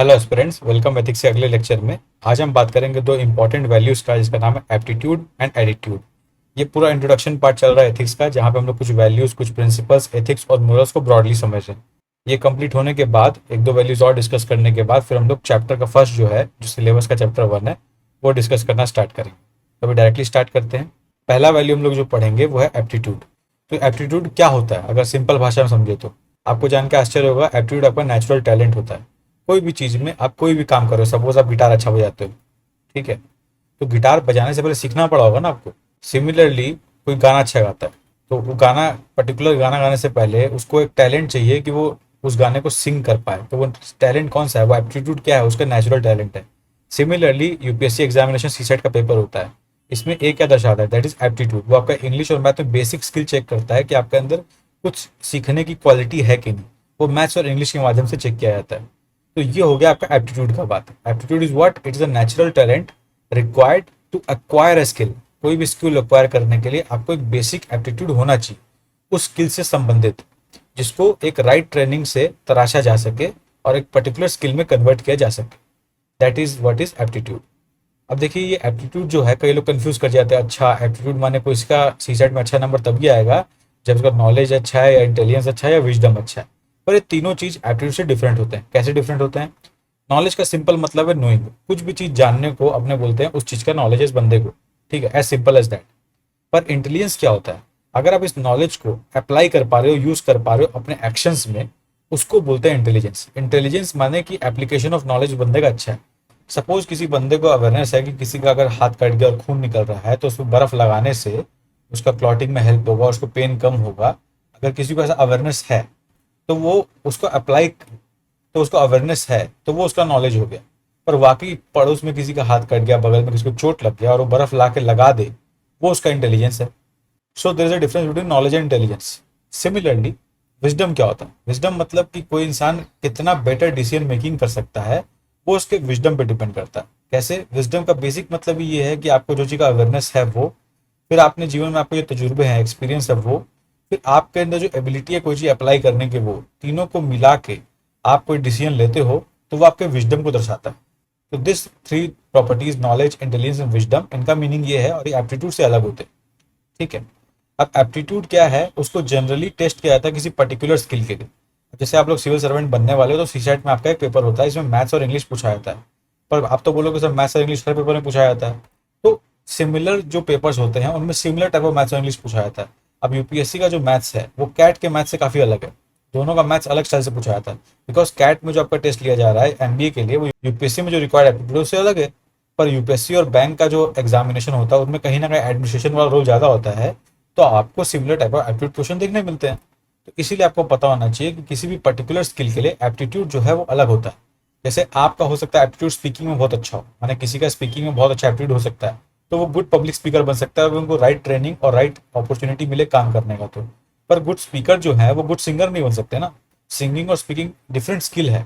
Hello aspirants, welcome ethics के अगले lecture में। आज हम बात करेंगे दो इंपॉर्टेंट वैल्यूज का, जिसका नाम है एप्टीट्यूड एंड एटीट्यूड। ये पूरा इंट्रोडक्शन पार्ट चल रहा है एथिक्स का, जहाँ पे हम लोग कुछ वैल्यूज, कुछ प्रिंसिपल्स, एथिक्स और मोरल्स को ब्रॉडली समझ रहे हैं। ये कंप्लीट होने के बाद, एक दो वैल्यूज और डिस्कस करने के बाद, फिर हम लोग चैप्टर का फर्स्ट जो है, जो सिलेबस का चैप्टर 1 है, वो डिस्कस करना स्टार्ट करेंगे। तो अभी डायरेक्टली स्टार्ट करते हैं। पहला वैल्यू हम लोग जो पढ़ेंगे वो है एप्टीट्यूड। तो एप्टीट्यूड क्या होता है, अगर सिंपल भाषा में समझे तो आपको जान के आश्चर्य होगा। एप्टीट्यूड आपका नेचुरल टैलेंट होता है। कोई भी चीज़ में आप कोई भी काम करो, सपोज आप गिटार अच्छा बजाते हो, ठीक है, तो गिटार बजाने से पहले सीखना पड़ा होगा ना आपको। सिमिलरली कोई गाना अच्छा गाता है, तो वो गाना, पर्टिकुलर गाना गाने से पहले उसको एक टैलेंट चाहिए कि वो उस गाने को सिंग कर पाए। तो वो टैलेंट कौन सा है, वो एप्टीट्यूड क्या है, उसका नेचुरल टैलेंट है। सिमिलरली यूपीएससी एग्जामिनेशन सीसेट का पेपर होता है, इसमें एक क्या दर्शाता है, दैट इज एप्टीट्यूड। वो आपका इंग्लिश और मैथ में बेसिक स्किल चेक करता है कि आपके अंदर कुछ सीखने की क्वालिटी है कि नहीं। वो मैथ्स और इंग्लिश के माध्यम से चेक किया जाता है। तो ये हो गया आपका एप्टीट्यूड का बात। Aptitude is what, it is a natural talent required to acquire a skill. कोई भी स्किल एक्वायर करने के लिए आपको एक बेसिक एप्टीट्यूड होना चाहिए उस स्किल से संबंधित, जिसको एक राइट ट्रेनिंग से तराशा जा सके और एक पर्टिकुलर स्किल में कन्वर्ट किया जा सके। That is what is aptitude. अब देखिए, ये एप्टीट्यूड जो है, कई लोग कंफ्यूज कर जाते हैं। अच्छा, एप्टीट्यूड माने कोई इसका सीसेट में अच्छा नंबर तभी आएगा जब उसका नॉलेज अच्छा है, या इंटेलिजेंस अच्छा है, या विजडम अच्छा है। पर ये तीनों चीज एप्टीट्यूड से डिफरेंट होते हैं। कैसे डिफरेंट होते हैं? नॉलेज का सिंपल मतलब है नोइंग। कुछ भी चीज जानने को अपने बोलते हैं उस चीज का नॉलेज है इस बंदे को, ठीक है, एज सिंपल एज दैट। पर इंटेलिजेंस क्या होता है? अगर आप इस नॉलेज को अप्लाई कर पा रहे हो, यूज कर पा रहे हो अपने एक्शंस में, उसको बोलते हैं इंटेलिजेंस। इंटेलिजेंस माने कि एप्लीकेशन ऑफ नॉलेज बंदे का अच्छा है। सपोज किसी बंदे को अवेयरनेस है कि किसी का अगर हाथ कट गया और खून निकल रहा है, तो उसमें बर्फ लगाने से उसका क्लॉटिंग में हेल्प होगा, उसको पेन कम होगा। अगर किसी को ऐसा अवेयरनेस है, तो वो उसको अप्लाई, तो उसको अवेयरनेस है, तो वो उसका नॉलेज हो गया। पर वाकई पड़ोस में किसी का हाथ कट गया, बगल में किसी को चोट लग गया और वो बर्फ ला के लगा दे, वो उसका इंटेलिजेंस है। So there is a difference between knowledge and intelligence. Similarly wisdom क्या होता है? विजडम मतलब कि कोई इंसान कितना बेटर डिसीजन मेकिंग कर सकता है, वो उसके विजडम पे डिपेंड करता है। कैसे? विजडम का बेसिक मतलब ही ये है कि आपको जो चीज़ का अवेयरनेस है वो, फिर आपने जीवन में आपको जो तजुर्बे हैं, एक्सपीरियंस है वो, फिर आपके अंदर जो एबिलिटी है कोई चीज़ अप्लाई करने के, वो तीनों को मिला के आप कोई डिसीजन लेते हो, तो वो आपके विजडम को दर्शाता है। तो this three properties, knowledge, intelligence and wisdom, इनका मीनिंग ये है और ये एप्टीट्यूड से अलग होते हैं, ठीक है। अब एप्टीट्यूड क्या है, उसको जनरली टेस्ट किया जाता है किसी पर्टिकुलर स्किल के लिए। जैसे आप लोग सिविल सर्वेंट बनने वाले हो, तो सीसेट में आपका एक पेपर होता है, इसमें मैथ्स और इंग्लिश पूछा जाता है। पर आप तो बोलोगे सर, मैथ्स और इंग्लिश हर पेपर में पूछा जाता है। तो सिमिलर जो पेपर्स होते हैं उनमें सिमिलर टाइप ऑफ मैथ्स और इंग्लिश पूछा जाता है। अब यूपीएससी का जो मैथ्स है वो कैट के मैथ्स से काफी अलग है। दोनों का मैथ्स अलग स्टाइल से पूछा जाता है, बिकॉज कैट में जो आपका टेस्ट लिया जा रहा है एमबीए के लिए, वो यूपीएससी में जो रिक्वायर्ड एप्टीट्यूड उससे अलग है। पर यूपीएससी और बैंक का जो एग्जामिनेशन होता है उनमें कहीं ना कहीं एडमिनिस्ट्रेशन वाला रोल ज्यादा होता है। तो आपको similar type of aptitude question देखने मिलते हैं। तो इसीलिए आपको पता होना चाहिए कि किसी भी पर्टिकुलर स्किल के लिए एप्टीट्यूड जो है वो अलग होता है। जैसे आपका हो सकता है एप्टीट्यूड स्पीकिंग में बहुत अच्छा हो, माने किसी का स्पीकिंग में बहुत अच्छा एप्टीट्यूड हो सकता है, तो वो गुड पब्लिक स्पीकर बन सकता है अगर उनको राइट ट्रेनिंग और राइट अपॉर्चुनिटी मिले काम करने का। तो पर गुड स्पीकर जो है वो गुड सिंगर नहीं बन सकते ना। सिंगिंग और स्पीकिंग डिफरेंट स्किल है।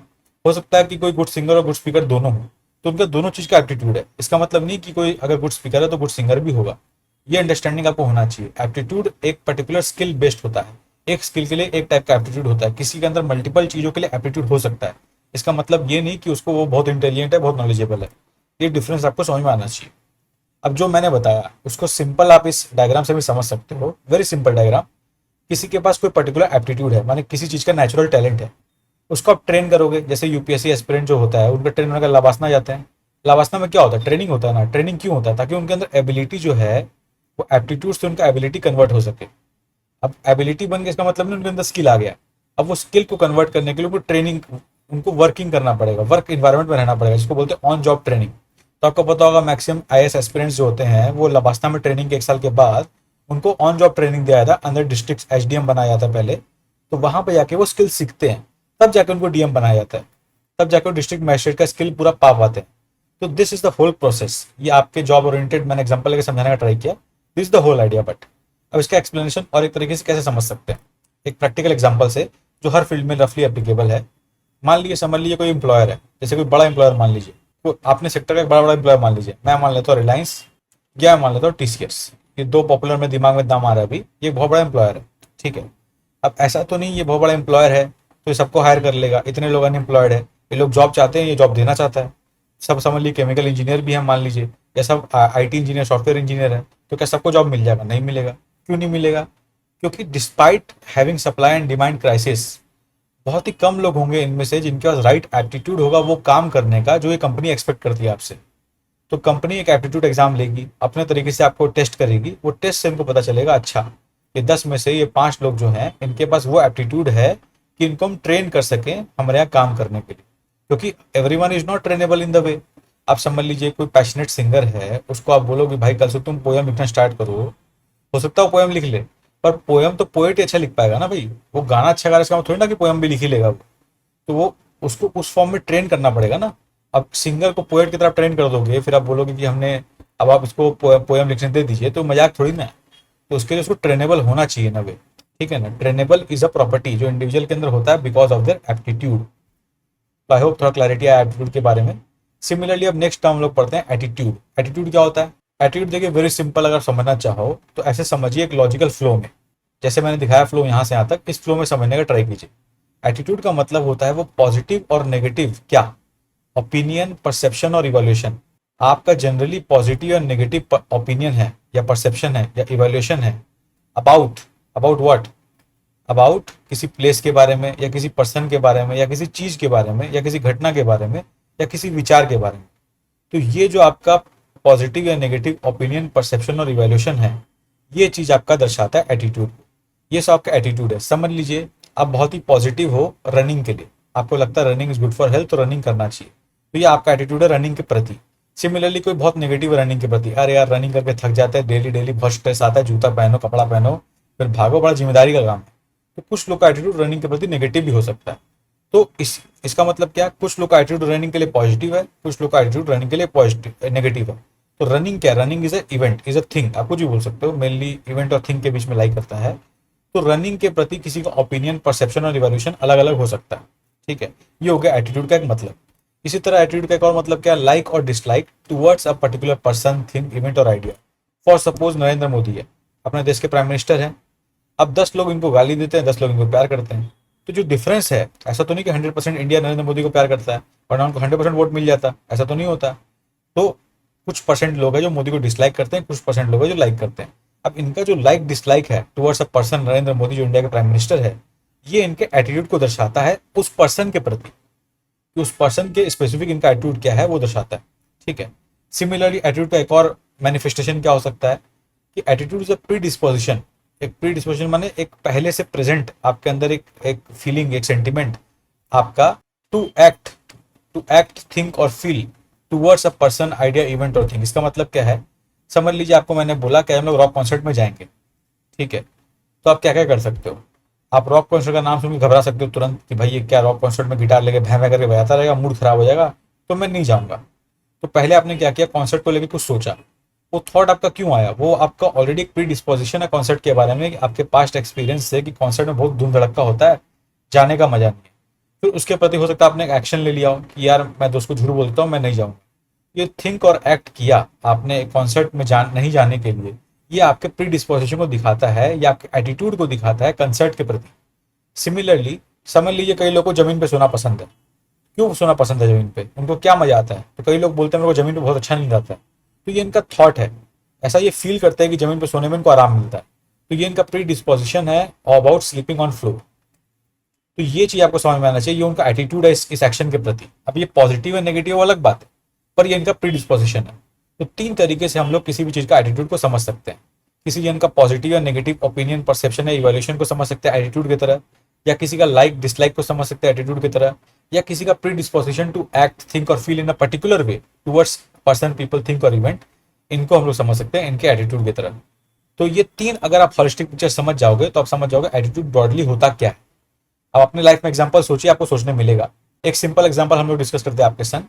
हो सकता है कि कोई गुड सिंगर और गुड स्पीकर दोनों हो, तो उनका दोनों चीज का एप्टीट्यूड है। इसका मतलब नहीं कि कोई अगर गुड स्पीकर है तो गुड सिंगर भी होगा। ये अंडरस्टैंडिंग आपको होना चाहिए। एप्टीट्यूड एक पर्टिकुलर स्किल बेस्ड होता है। एक स्किल के लिए एक टाइप का एप्टीट्यूड होता है, किसी के अंदर मल्टीपल चीजों के लिए एप्टीट्यूड हो सकता है। इसका मतलब ये नहीं कि उसको वो बहुत इंटेलिजेंट है, बहुत नॉलेजेबल है। ये डिफरेंस आपको समझ में आना चाहिए। अब जो मैंने बताया उसको सिंपल आप इस डायग्राम से भी समझ सकते हो, वेरी सिंपल डायग्राम। किसी के पास कोई पर्टिकुलर एप्टीट्यूड है, माने किसी चीज का नेचुरल टैलेंट है, उसको आप ट्रेन करोगे। जैसे यूपीएससी एस्पिरेंट जो होता है, उनका ट्रेन होने का लवासना जाते हैं। लवासना में क्या होता है? ट्रेनिंग होता है ना। ट्रेनिंग क्यों होता है? ताकि उनके अंदर एबिलिटी जो है वो एप्टीट्यूड से उनका एबिलिटी कन्वर्ट हो सके। अब एबिलिटी बन गया, इसका मतलब नहीं उनके अंदर स्किल आ गया। अब वो स्किल को कन्वर्ट करने के लिए उनको ट्रेनिंग, उनको वर्किंग करना पड़ेगा, वर्क इन्वायरमेंट में रहना पड़ेगा, जिसको बोलते हैं ऑन जॉब ट्रेनिंग। तो आपको पता होगा मैक्सिमम आईएएस एस्पिरेंट्स जो होते हैं वो लबास्ता में ट्रेनिंग के 1 साल के बाद उनको ऑन जॉब ट्रेनिंग दिया जाता है। अंदर डिस्ट्रिक्ट एचडीएम बनाया जाता है पहले, तो वहां पे जाके वो स्किल सीखते हैं, तब जाके उनको डीएम बनाया जाता है, तब जाके वो डिस्ट्रिक्ट मजिस्ट्रेट का स्किल पूरा पा पाते हैं। तो this is the whole process. ये आपके जॉब ओरिएंटेड मैंने एग्जांपल लेके समझाने का ट्राई किया। This is the whole idea. But अब इसका एक्सप्लेनेशन और एक तरीके से कैसे समझ सकते हैं, एक प्रैक्टिकल एग्जांपल से, जो हर फील्ड में रफली एप्लीकेबल है। मान लीजिए, समझ लीजिए कोई एम्प्लॉयर है, जैसे कोई बड़ा एम्प्लॉयर मान लीजिए, तो आपने सेक्टर का एक बड़ा बड़ा एम्प्लॉयर मान लीजिए। मैं मान लेता हूँ रिलायंस, या मान लेता हूँ टीसीएस। ये दो पॉपुलर में दिमाग में नाम आ रहा है अभी। ये बहुत बड़ा एम्प्लॉयर है, ठीक है। अब ऐसा तो नहीं ये बहुत बड़ा एम्प्लॉयर है तो ये सबको हायर कर लेगा, इतने लोग अनएम्प्लॉयड है, ये लोग जॉब चाहते हैं, ये जॉब देना चाहता है। सब समझ लीजिए केमिकल इंजीनियर भी है मान लीजिए, या सब आईटी इंजीनियर सॉफ्टवेयर इंजीनियर है, तो क्या सबको जॉब मिल जाएगा? नहीं मिलेगा। क्यों नहीं मिलेगा? क्योंकि despite having supply and demand crisis, बहुत ही कम लोग होंगे इनमें से जिनके पास राइट एप्टीट्यूड होगा वो काम करने का जो ये कंपनी एक्सपेक्ट करती है आपसे। तो कंपनी एक एप्टीट्यूड एग्जाम लेगी, अपने तरीके से आपको टेस्ट करेगी, वो टेस्ट से इनको पता चलेगा अच्छा ये 10 में से ये 5 लोग जो हैं इनके पास वो एप्टीट्यूड है कि इनको हम ट्रेन कर सकें हमारे यहाँ काम करने के लिए। क्योंकि everyone is not trainable in the way. आप समझ लीजिए कोई पैशनेट सिंगर है, उसको आप बोलोगे भाई कल से तुम पोयम लिखना स्टार्ट करो, हो सकता है वो पोयम लिख ले, पर पोयम तो पोएट ही अच्छा लिख पाएगा ना भाई। वो गाना अच्छा गा रहा है इसका मतलब थोड़ी ना कि पोयम भी लिख ही लेगा वो। तो वो उसको उस फॉर्म में ट्रेन करना पड़ेगा ना। अब सिंगर को पोएट की तरफ ट्रेन कर दोगे, फिर आप बोलोगे कि हमने अब आप इसको पोयम लिखने दे दीजिए, तो मजाक थोड़ी ना है। तो उसके लिए उसको ट्रेनेबल होना चाहिए ना वे, ठीक है ना। ट्रेनेबल इज अ प्रॉपर्टी जो इंडिविजुअल के अंदर होता है because of their aptitude. I hope थोड़ा क्लैरिटी आया एप्टीट्यूड के बारे में। सिमिलरली अब नेक्स्ट टर्म हम लोग पढ़ते हैं एटीट्यूड। एटीट्यूड क्या होता है? एटीट्यूड देखिए वेरी सिंपल, अगर समझना चाहो तो ऐसे समझिए एक लॉजिकल फ्लो में, जैसे मैंने दिखाया फ्लो यहाँ से यहाँ तक, इस फ्लो में समझने का ट्राई कीजिए। एटीट्यूड का मतलब होता है वो पॉजिटिव और नेगेटिव क्या, ओपिनियन, परसेप्शन और इवोल्यूशन। आपका जनरली पॉजिटिव और नेगेटिव ओपिनियन है या परसेप्शन है या इवोल्यूशन है अबाउट अबाउट व्हाट, अबाउट किसी प्लेस के बारे में या किसी पर्सन के बारे में या किसी चीज के बारे में या किसी घटना के बारे में या किसी विचार के बारे में। तो ये जो आपका पॉजिटिव या नेगेटिव ओपिनियन, परसेप्शन और इवैल्यूएशन है, ये चीज आपका दर्शाता है एटीट्यूड। ये सब आपका एटीट्यूड है। समझ लीजिए आप बहुत ही पॉजिटिव हो रनिंग के लिए, आपको लगता है running is good for health, तो रनिंग करना चाहिए, तो ये आपका एटीट्यूड है रनिंग के प्रति। सिमिलरली कोई बहुत नेगेटिव रनिंग के प्रति, अरे यार रनिंग करके थक जाता है, डेली डेली बहुत स्ट्रेस आता है, जूता पहनो, कपड़ा पहनो, फिर भागो, बड़ा जिम्मेदारी का काम है। तो कुछ लोग का एटीट्यूड रनिंग के प्रति नेगेटिव भी हो सकता है। तो इसका मतलब क्या, कुछ लोग का एटीट्यूड रनिंग के लिए पॉजिटिव है, कुछ लोग का एटीट्यूड रनिंग के लिए पॉजिटिव नेगेटिव है। तो रनिंग क्या है? Running is a event, is a thing, आप कुछ भी बोल सकते हो, मेनली इवेंट और थिंग के बीच में लाइक करता है। तो रनिंग के प्रति किसी का ओपिनियन, परसेप्शन और इवोल्यूशन अलग अलग हो सकता है, ठीक है। ये हो गया एटीट्यूड का एक मतलब। इसी तरह एटीट्यूड का एक और मतलब क्या है, लाइक और dislike towards a particular person, thing, event और idea. For suppose Narendra Modi है, अपने देश के प्राइम मिनिस्टर हैं। अब 10 लोग इनको गाली देते हैं, 10 लोग इनको प्यार करते हैं। तो जो डिफरेंस है, ऐसा तो नहीं कि 100% इंडिया नरेंद्र मोदी को प्यार करता है वरना उनको 100% वोट मिल जाता, ऐसा तो नहीं होता। तो कुछ परसेंट लोग हैं जो मोदी को डिसलाइक करते हैं, कुछ परसेंट लोग हैं जो लाइक करते हैं। अब इनका जो लाइक डिसलाइक है towards a person Narendra Modi जो इंडिया के प्राइम मिनिस्टर है, ये इनके एटीट्यूड को दर्शाता है उस पर्सन के प्रति, कि उस पर्सन के स्पेसिफिक इनका एटीट्यूड क्या है वो दर्शाता है, ठीक है। सिमिलरली एटीट्यूड का एक और मैनिफेस्टेशन क्या हो सकता है कि attitude is a pre disposition. एक प्री डिस्पोजिशन माने एक पहले से प्रेजेंट आपके अंदर एक एक फीलिंग, एक सेंटिमेंट आपका टू एक्ट थिंक और feel towards a person, idea, event और थिंग। इसका मतलब क्या है, समझ लीजिए आपको मैंने बोला कि हम लोग रॉक कॉन्सर्ट में जाएंगे, ठीक है। तो आप क्या क्या कर सकते हो, आप रॉक कॉन्सर्ट का नाम सुन के घबरा सकते हो तुरंत कि भाई ये क्या रॉक कॉन्सर्ट में गिटार लेके भैं भैं करके बजाता रहेगा, मूड खराब हो जाएगा, तो मैं नहीं जाऊंगा। तो पहले आपने क्या किया, कॉन्सर्ट को लेकर कुछ सोचा। वो थॉट आपका क्यों आया, वो आपका ऑलरेडी एक प्री डिस्पोजिशन है कॉन्सर्ट के बारे में, कि आपके पास्ट एक्सपीरियंस से कि कॉन्सर्ट में बहुत धूम धड़क्का होता है, जाने का मजा नहीं है। फिर उसके प्रति हो सकता है आपने एक एक्शन ले लिया हो कि यार मैं दोस्त को झूठ बोलता हूँ, मैं नहीं जाऊँगा। ये थिंक और एक्ट किया आपने कॉन्सर्ट में नहीं जाने के लिए, ये आपके प्री डिस्पोजिशन को दिखाता है या आपके एटीट्यूड को दिखाता है कंसर्ट के प्रति। सिमिलरली समझ लीजिए कई लोगों को जमीन पे सोना पसंद है। क्यों सोना पसंद है जमीन पे, उनको क्या मजा आता है? तो कई लोग बोलते हैं मेरे को जमीन पे बहुत अच्छा नहीं लगता है। तो ये इनका थॉट है, ऐसा ये फील करते हैं कि जमीन पे सोने में इनको आराम मिलता है। तो ये इनका प्री डिस्पोजिशन है अबाउट स्लीपिंग ऑन फ्लोर। तो ये चीज आपको समझ में आना चाहिए, ये उनका एटीट्यूड है इस एक्शन के प्रति। अब ये पॉजिटिव है नेगेटिव अलग बात है, पर ये इनका प्री डिस्पोजिशन है। तो 3 तरीके से हम लोग किसी भी चीज का एटीट्यूड को समझ सकते हैं। किसी जन का पॉजिटिव या नेगेटिव ओपिनियन, परसेप्शन या इवैल्यूएशन को समझ सकते हैं एटीट्यूड की तरह, या किसी का लाइक डिसलाइक को समझ सकते हैं एटीट्यूड की तरह, या किसी का predisposition to act, think और feel in a particular way towards person, people, think और इवेंट, इनको हम लोग समझ सकते हैं इनके एटीट्यूड की तरह। तो ये 3 अगर आप होलिस्टिक पिक्चर समझ जाओगे तो आप समझ जाओगे एटीट्यूड ब्रॉडली होता क्या है। अब अपने लाइफ में एग्जांपल सोचिए, आपको सोचने मिलेगा। एक सिंपल एग्जांपल हम लोग डिस्कस करते हैं आपके संग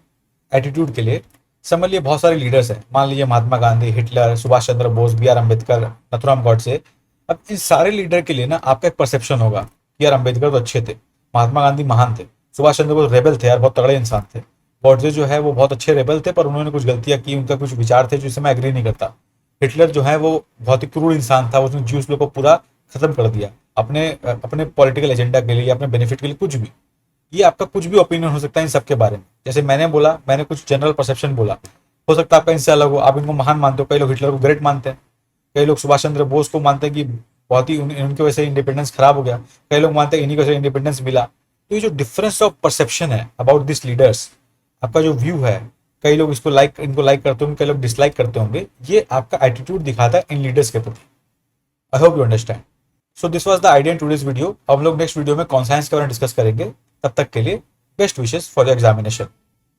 एटीट्यूड के लिए। समझ लीजिए बहुत सारे लीडर्स हैं, मान लीजिए महात्मा गांधी, हिटलर, सुभाष चंद्र बोस, B.R. अम्बेडकर, नथुराम गॉडसे। अब इन सारे लीडर के लिए ना आपका एक परसेप्शन होगा कि यार अम्बेडकर तो अच्छे थे, महात्मा गांधी महान थे, सुभाष चंद्र बोस रेबल थे यार, बहुत तगड़े इंसान थे, गॉडसे जो है वो बहुत अच्छे रेबल थे पर उन्होंने कुछ गलतियां की, उनका कुछ विचार थे जिससे मैं एग्री नहीं करता। हिटलर जो है वो बहुत ही क्रूर इंसान था, उसने ज्यूस लोग को पूरा खत्म कर दिया अपने अपने पॉलिटिकल एजेंडा के लिए, अपने बेनिफिट के लिए, कुछ भी। ये आपका कुछ भी ओपिनियन हो सकता है इन सबके बारे में। जैसे मैंने बोला, मैंने कुछ जनरल परसेप्शन बोला, हो सकता है आपका इनसे अलग हो, आप इनको महान मानते हो, कई लोग हिटलर को ग्रेट मानते हैं, कई लोग सुभाष चंद्र बोस को मानते हैं कि बहुत ही उनकी वजह से इंडिपेंडेंस खराब हो गया, कई लोग मानते हैं इन्हीं की वजह से इंडिपेंडेंस मिला। तो ये जो डिफरेंस ऑफ परसेप्शन है अबाउट दिस लीडर्स, आपका जो व्यू है, कई लोग इनको लाइक करते होंगे, कई लोग डिसलाइक करते होंगे, ये आपका एटीट्यूड दिखाता है इन लीडर्स के प्रति। I hope you understand. So this was the idea in today's video. अब हम लोग नेक्स्ट वीडियो में कॉन्साइंस के बारे में डिस्कस करेंगे। तब तक के लिए best wishes for the examination.